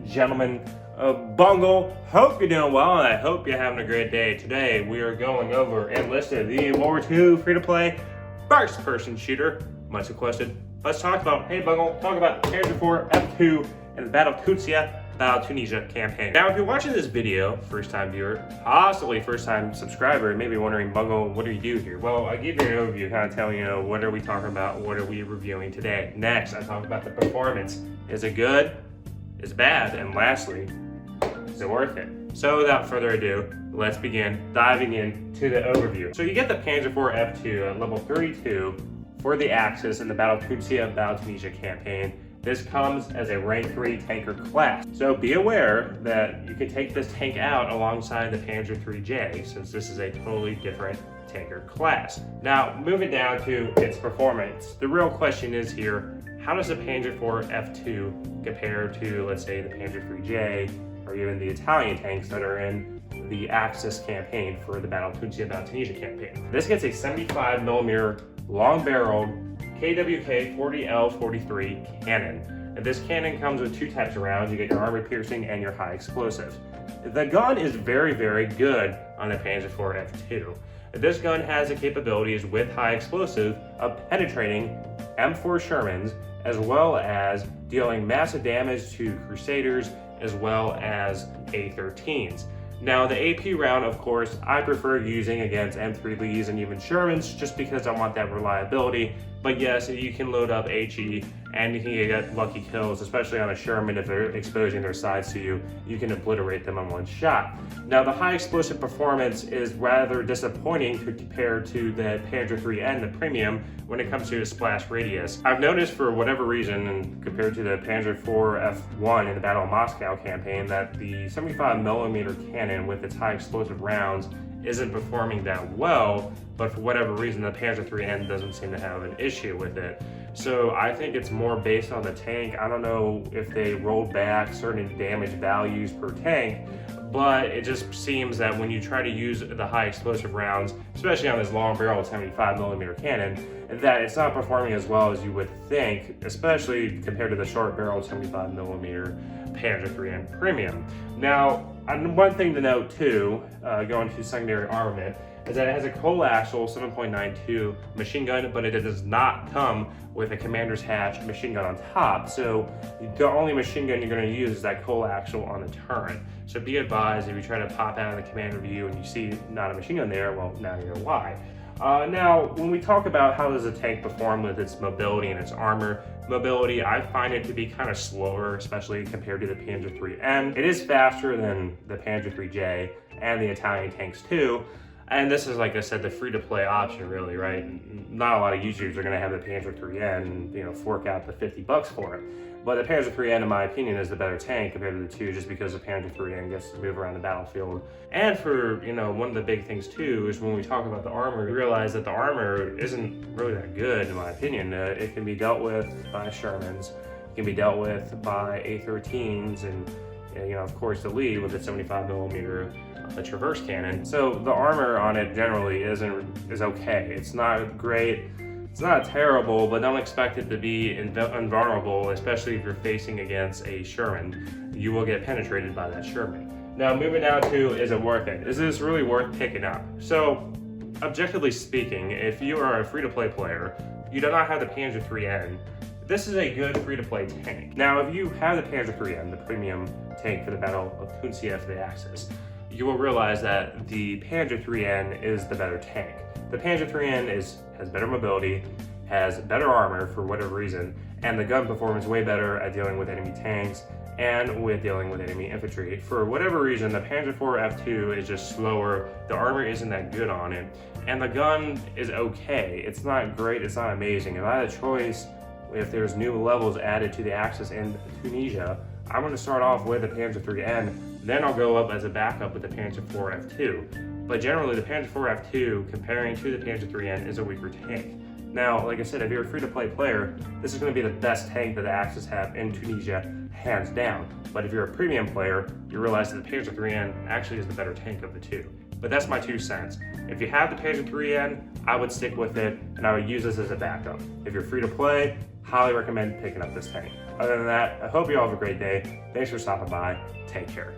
gentlemen of Bungle. Hope you're doing well, and I hope you're having a great day. Today, we are going over Enlisted, the World War II free-to-play first-person shooter. Much requested. Let's talk about, hey Bungle, talk about Pz.IV F2 and the Battle of Tunisia Campaign. Now, if you're watching this video, first-time viewer, possibly first-time subscriber, maybe wondering, Bungle, what do you do here? Well, I give you an overview, kind of telling you, what are we talking about, what are we reviewing today. Next, I talk about the performance. Is it good? Is it bad? And lastly, is it worth it? So without further ado, let's begin diving into the overview. So you get the Pz.IV F2 at level 32 for the Axis in the Battle of Tunisia Campaign. This comes as a rank 3 tanker class. So be aware that you can take this tank out alongside the Pz.III, since this is a totally different tanker class. Now, moving down to its performance, the real question is here, how does the Pz.IV F2 compare to, let's say, the Pz.III or even the Italian tanks that are in the Axis campaign for the Battle of Tunisia Campaign? This gets a 75mm long-barreled KwK49 L43 cannon. And this cannon comes with two types of rounds. You get your armor piercing and your high explosive. The gun is very, very good on the Pz.IV F2. This gun has the capabilities with high explosive of penetrating M4 Shermans, as well as dealing massive damage to Crusaders, as well as A-13s. Now, the AP round, of course, I prefer using against M3 Lees and even Shermans just because I want that reliability. But yes, you can load up HE and you can get lucky kills, especially on a Sherman. If they're exposing their sides to you, you can obliterate them in one shot. Now, the high explosive performance is rather disappointing compared to the Pz.III and the Premium when it comes to the splash radius. I've noticed for whatever reason, and compared to the Pz.IV F1 in the Battle of Moscow campaign, that the 75mm cannon with its high explosive rounds isn't performing that well, but for whatever reason the Pz.III doesn't seem to have an issue with it. So I think it's more based on the tank. I don't know if they rolled back certain damage values per tank, but it just seems that when you try to use the high explosive rounds, especially on this long barrel 75mm cannon, that it's not performing as well as you would think, especially compared to the short barrel 75mm Pz.III and Premium. Now, one thing to note too, going to secondary armament, is that it has a coaxial 7.92 machine gun, but it does not come with a commander's hatch machine gun on top. So the only machine gun you're going to use is that coaxial on the turret. So be advised, if you try to pop out of the commander view and you see not a machine gun there, well, now you know why. Now, when we talk about how does a tank perform with its mobility and its armor, mobility, I find it to be kind of slower, especially compared to the Pz.III. It is faster than the Pz.III and the Italian tanks too. And this is, like I said, the free-to-play option, really, right? Not a lot of users are going to have the Pz.III and, fork out the $50 for it. But the Pz.III, in my opinion, is the better tank compared to the two, just because the Pz.III gets to move around the battlefield. And for, one of the big things, too, is when we talk about the armor, we realize that the armor isn't really that good, in my opinion. It can be dealt with by Shermans, it can be dealt with by A-13s, and, of course, the Lee with its 75mm traverse cannon. So the armor on it generally is okay. It's not great, it's not terrible, but don't expect it to be invulnerable, especially if you're facing against a Sherman. You will get penetrated by that Sherman. Now, moving down to, is it worth it? Is this really worth picking up? So, objectively speaking, if you are a free-to-play player, you do not have the Pz.III, this is a good free-to-play tank. Now, if you have the Pz.III, the premium tank for the Battle of Tunisia for the Axis, you will realize that the Pz.III is the better tank. The Pz.III has better mobility, has better armor for whatever reason, and the gun performance way better at dealing with enemy tanks and with dealing with enemy infantry. For whatever reason, the Pz.IV F2 is just slower, the armor isn't that good on it, and the gun is okay. It's not great, it's not amazing. If I had a choice, if there's new levels added to the Axis in Tunisia, I'm going to start off with the Pz.III, then I'll go up as a backup with the Pz.IV F2. But generally, the Pz.IV F2, comparing to the Pz.III, is a weaker tank. Now, like I said, if you're a free-to-play player, this is going to be the best tank that the Axis have in Tunisia, hands down. But if you're a premium player, you realize that the Pz.III actually is the better tank of the two. But that's my 2 cents. If you have the Pz.III, I would stick with it, and I would use this as a backup. If you're free to play, highly recommend picking up this tank. other than that, I hope you all have a great day. Thanks for stopping by. Take care.